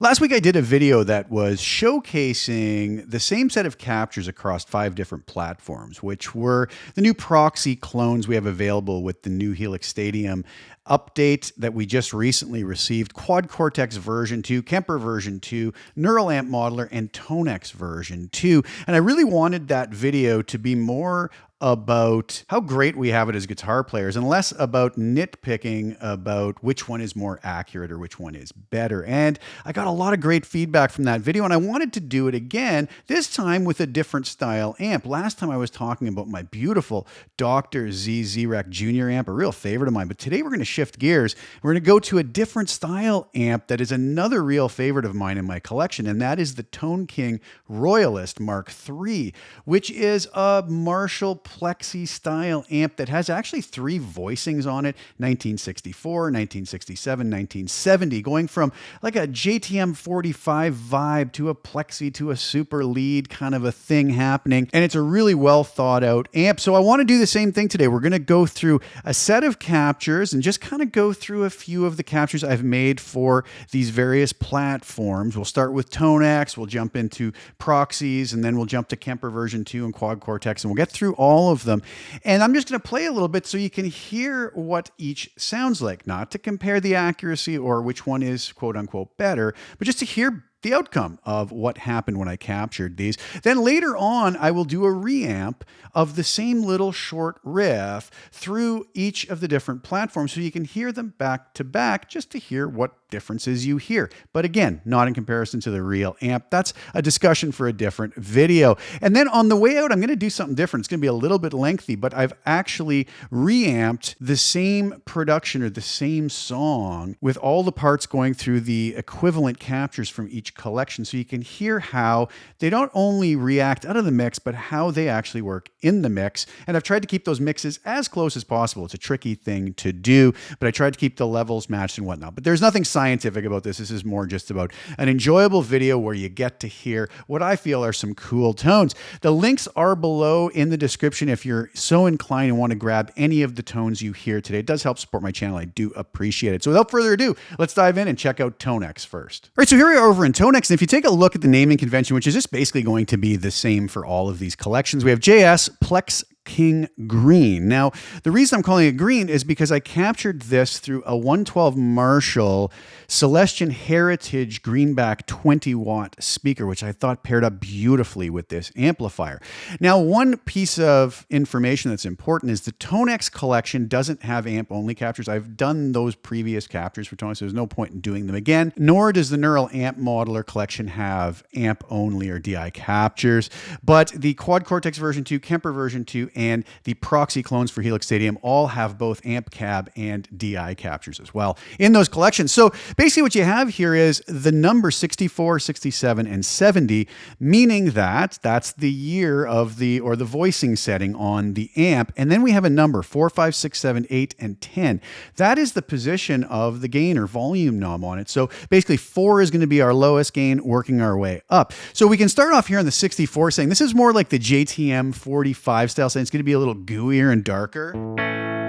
Last week I did a video that was showcasing the same set of captures across 5 different platforms, which were the new Proxy clones we have available with the new Helix Stadium update that we just recently received, Quad Cortex version 2, Kemper version 2, Neural Amp Modeler, and ToneX version 2. And I really wanted that video to be more about how great we have it as guitar players and less about nitpicking about which one is more accurate or which one is better. And I got a lot of great feedback from that video, and I wanted to do it again, this time with a different style amp. Last time I was talking about my beautiful Dr. Z Z-Rack Jr. amp, a real favorite of mine, but today we're going to shift gears. We're going to go to a different style amp that is another real favorite of mine in my collection, and that is the Tone King Royalist Mk, which is a Marshall Plexi style amp that has actually 3 voicings on it: 1964, 1967, 1970, going from like a JTM 45 vibe to a Plexi to a super lead kind of a thing happening. And it's a really well thought out amp. So I want to do the same thing today. We're going to go through a set of captures and just kind of go through a few of the captures I've made for these various platforms. We'll start with ToneX, we'll jump into Proxies, and then we'll jump to Kemper version 2 and Quad Cortex, and we'll get through all of them. And I'm just going to play a little bit so you can hear what each sounds like, not to compare the accuracy or which one is quote unquote better, but just to hear the outcome of what happened when I captured these. Then later on, I will do a reamp of the same little short riff through each of the different platforms so you can hear them back to back just to hear what differences you hear. But again, not in comparison to the real amp. That's a discussion for a different video. And then on the way out, I'm going to do something different. It's going to be a little bit lengthy, but I've actually reamped the same production or the same song with all the parts going through the equivalent captures from each collection, so you can hear how they don't only react out of the mix, but how they actually work in the mix. And I've tried to keep those mixes as close as possible. It's a tricky thing to do, but I tried to keep the levels matched and whatnot. But there's nothing scientific about this. This is more just about an enjoyable video where you get to hear what I feel are some cool tones. The links are below in the description if you're so inclined and want to grab any of the tones you hear today. It does help support my channel. I do appreciate it. So without further ado, let's dive in and check out ToneX first. All right, so here we are over in ToneX. And if you take a look at the naming convention, which is just basically going to be the same for all of these collections, we have JS, Plex, King Green. Now, the reason I'm calling it green is because I captured this through a 112 Marshall Celestion Heritage Greenback 20-watt speaker, which I thought paired up beautifully with this amplifier. Now, one piece of information that's important is the ToneX collection doesn't have amp-only captures. I've done those previous captures for ToneX, so there's no point in doing them again, nor does the Neural Amp Modeler collection have amp-only or DI captures. But the Quad Cortex version 2, Kemper version 2, and the Proxy clones for Helix Stadium all have both amp cab and DI captures as well in those collections. So basically what you have here is the number 64, 67, and 70, meaning that that's the year of the voicing setting on the amp. And then we have a number 4, 5, 6, 7, 8, and 10. That is the position of the gain or volume knob on it. So basically 4 is going to be our lowest gain, working our way up. So we can start off here on the 64 saying this is more like the JTM 45 style, saying it's going to be a little gooier and darker.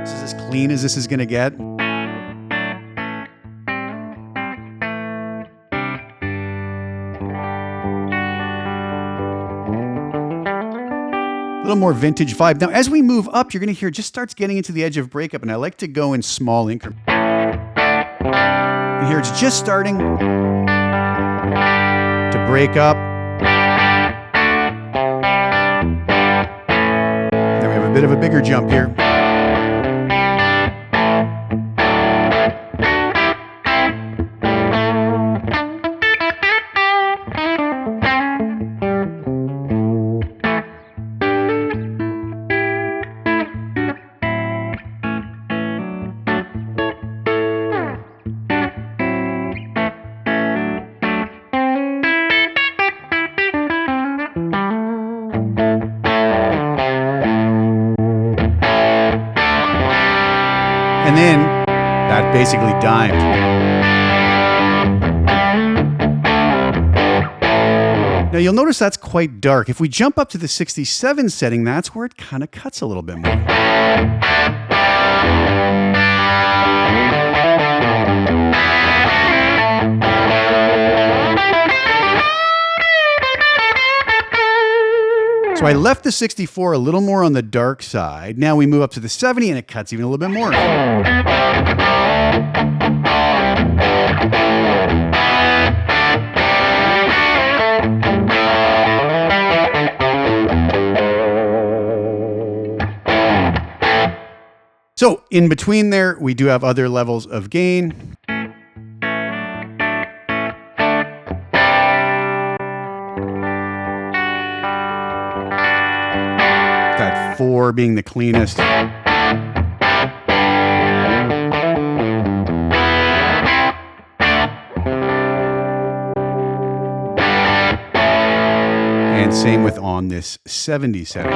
This is as clean as this is going to get. A little more vintage vibe. Now, as we move up, you're going to hear it just starts getting into the edge of breakup, and I like to go in small increments. And here it's just starting to break up. A bit of a bigger jump here. And then that basically dimed. Now you'll notice that's quite dark. If we jump up to the 67 setting, that's where it kind of cuts a little bit more. So I left the 64 a little more on the dark side. Now we move up to the 70 and it cuts even a little bit more. So in between there, we do have other levels of gain. That 4 being the cleanest. And same with on this 70 setting.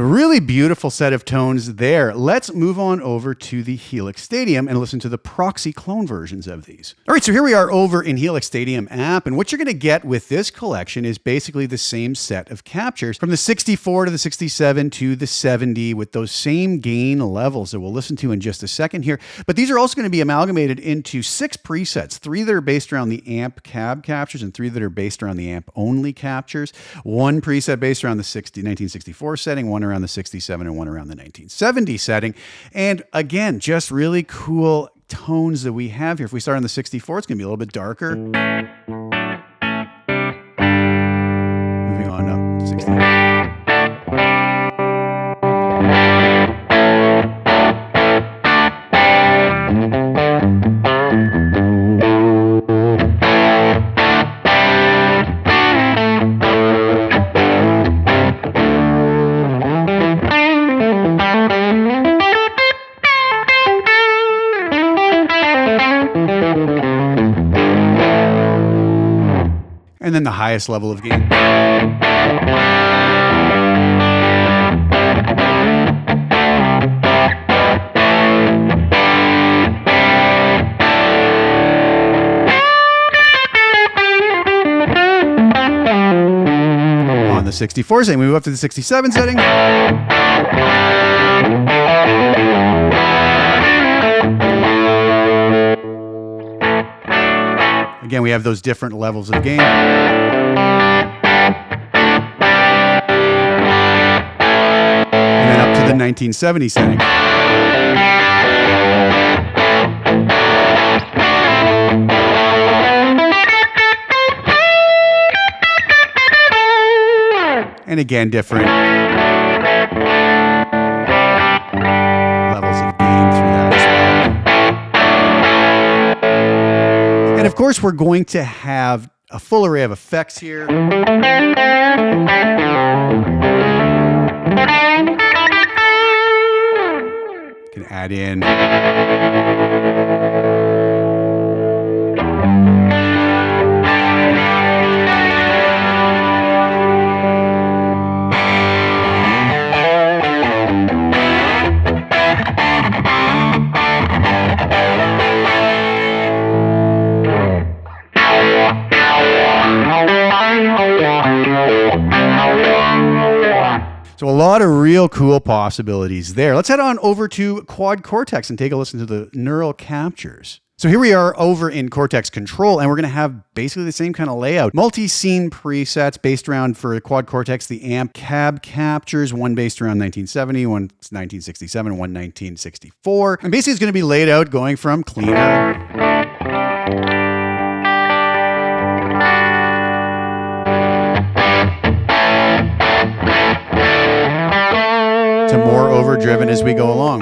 Really beautiful set of tones there. Let's move on over to the Helix Stadium and listen to the Proxy clone versions of these. All right, so here we are over in Helix Stadium app, and what you're going to get with this collection is basically the same set of captures from the 64 to the 67 to the 70 with those same gain levels that we'll listen to in just a second here. But these are also going to be amalgamated into 6 presets, 3 that are based around the amp cab captures and 3 that are based around the amp only captures. 1 preset based around the 1964 setting, 1 around the 67 and 1 around the 1970 setting. And again, just really cool tones that we have here. If we start on the 64, it's going to be a little bit darker. Moving on up to 68. And then the highest level of gain. On the 64 setting, we move up to the 67 setting. Again, we have those different levels of gain. And then up to the 1970 setting. And again, different levels of gain through that as well. And of course, we're going to have a full array of effects here. Can add in So a lot of real cool possibilities there. Let's head on over to Quad Cortex and take a listen to the neural captures. So here we are over in Cortex Control, and we're going to have basically the same kind of layout. Multi-scene presets based around, for Quad Cortex, the amp cab captures, one based around 1970, one 1967, one 1964. And basically it's going to be laid out going from cleaner to more overdriven as we go along.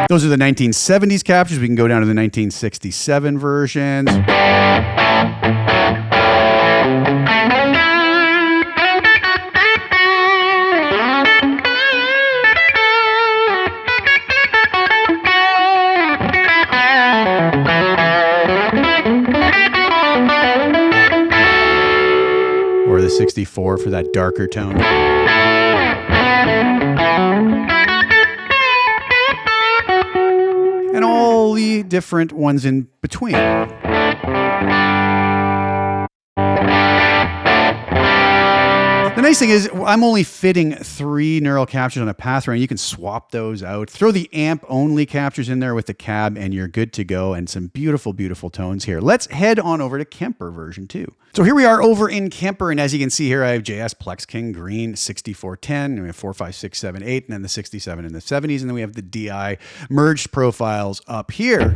Those are the 1970s captures. We can go down to the 1967 versions. 64 for that darker tone. And all the different ones in between. The nice thing is I'm only fitting 3 neural captures on a path range. You can swap those out. Throw the amp only captures in there with the cab and you're good to go, and some beautiful, beautiful tones here. Let's head on over to Kemper version 2. So here we are over in Kemper, and as you can see here, I have JS Plex King Green 6410, and we have 4, 5, 6, 7, 8, and then the 67 and the 70s, and then we have the DI merged profiles up here.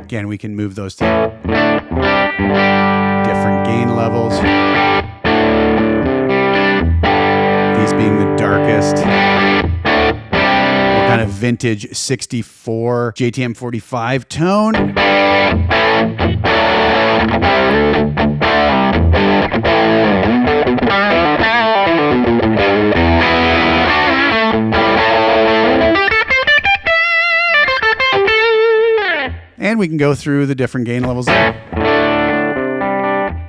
Again, we can move those to different gain levels. These being the darkest. What kind of vintage 64 JTM 45 tone. And we can go through the different gain levels there.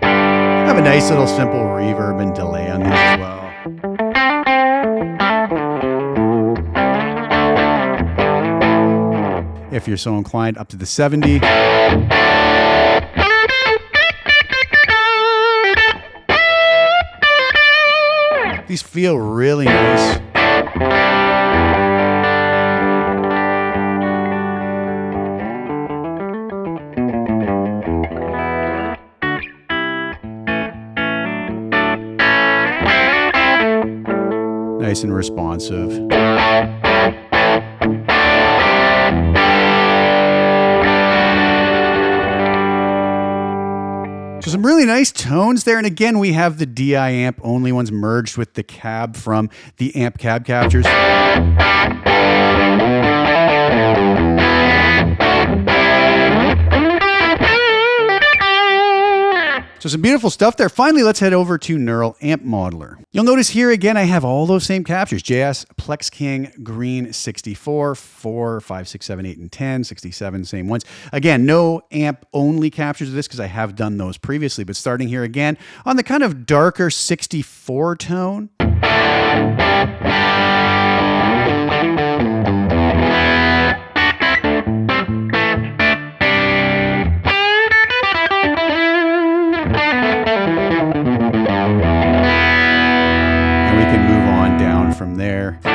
Have a nice little simple reverb and delay on these as well. If you're so inclined, up to the 70. These feel really nice. Nice and responsive. So some really nice tones there. And again, we have the DI amp only ones merged with the cab from the amp cab captures. So some beautiful stuff there. Finally, let's head over to Neural Amp Modeler. You'll notice here again, I have all those same captures. JS Plex King Green 64, 4, 5, 6, 7, 8, and 10, 67, same ones. Again, no amp only captures of this because I have done those previously, but starting here again on the kind of darker 64 tone. From there, the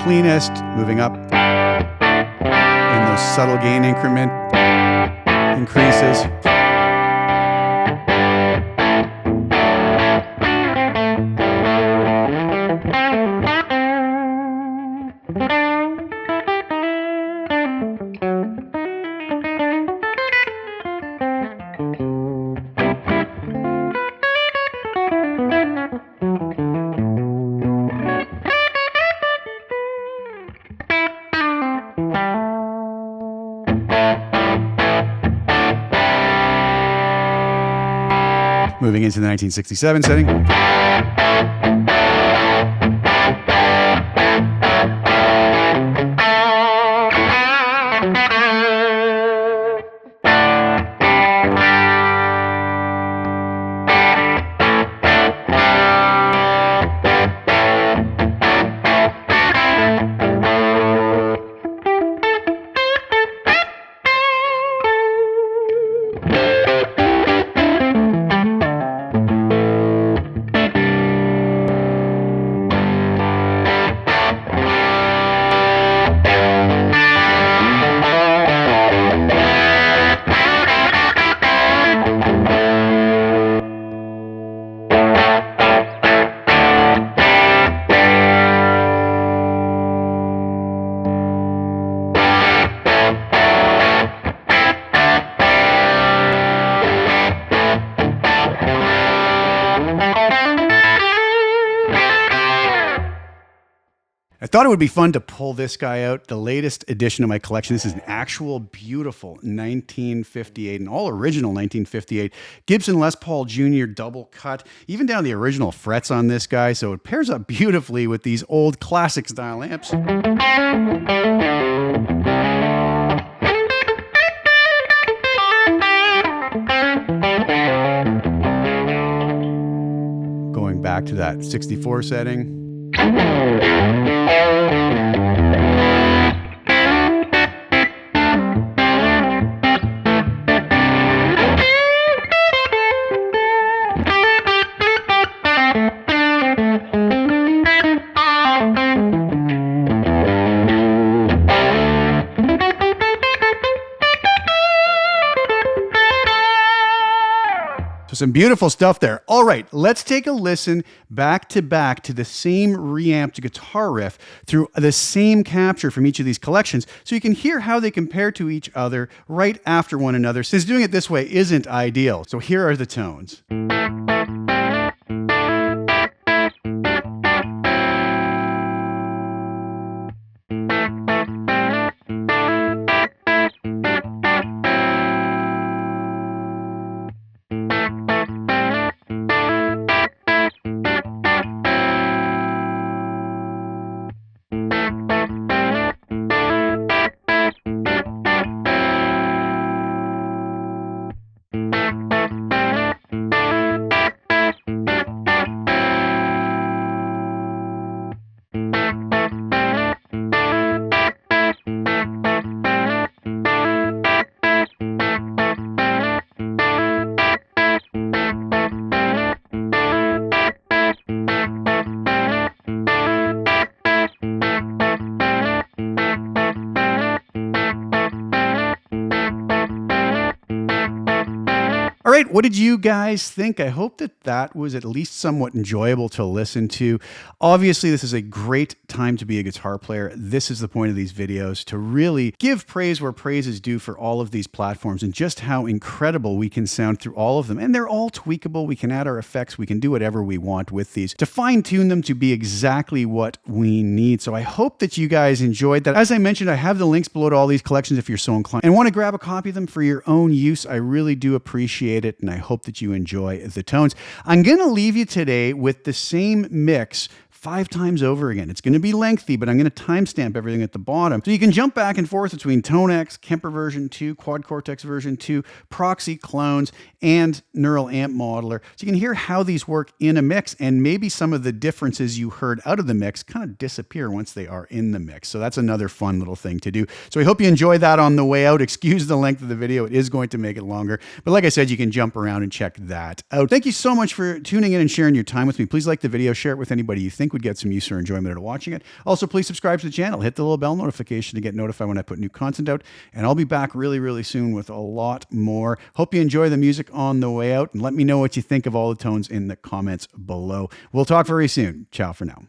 cleanest, moving up, and those subtle gain increment increases. Moving into the 1967 setting. thought it would be fun to pull this guy out, the latest edition of my collection. This is an actual beautiful 1958, an all original 1958 Gibson Les Paul Jr. double cut, even down the original frets on this guy. So it pairs up beautifully with these old classic style amps. Going back to that 64 setting. So some beautiful stuff there. All right, let's take a listen back to the same reamped guitar riff through the same capture from each of these collections so you can hear how they compare to each other right after one another, since doing it this way isn't ideal. So here are the tones. All right, what did you guys think? I hope that was at least somewhat enjoyable to listen to. Obviously, this is a great time to be a guitar player. This is the point of these videos, to really give praise where praise is due for all of these platforms and just how incredible we can sound through all of them. And they're all tweakable. We can add our effects. We can do whatever we want with these to fine-tune them to be exactly what we need. So I hope that you guys enjoyed that. As I mentioned, I have the links below to all these collections if you're so inclined and want to grab a copy of them for your own use. I really do appreciate it, and I hope that you enjoy the tones. I'm going to leave you today with the same mix 5 times over again. It's going to be lengthy, but I'm going to timestamp everything at the bottom. So you can jump back and forth between ToneX, Kemper version 2, Quad Cortex version 2, Proxy clones, and Neural Amp Modeler. So you can hear how these work in a mix, and maybe some of the differences you heard out of the mix kind of disappear once they are in the mix. So that's another fun little thing to do. So I hope you enjoy that on the way out. Excuse the length of the video. It is going to make it longer. But like I said, you can jump around and check that out. Thank you so much for tuning in and sharing your time with me. Please like the video, share it with anybody you think would get some use or enjoyment out of watching it. Also, please subscribe to the channel. Hit the little bell notification to get notified when I put new content out. And I'll be back really, really soon with a lot more. Hope you enjoy the music on the way out, and let me know what you think of all the tones in the comments below. We'll talk very soon. Ciao for now.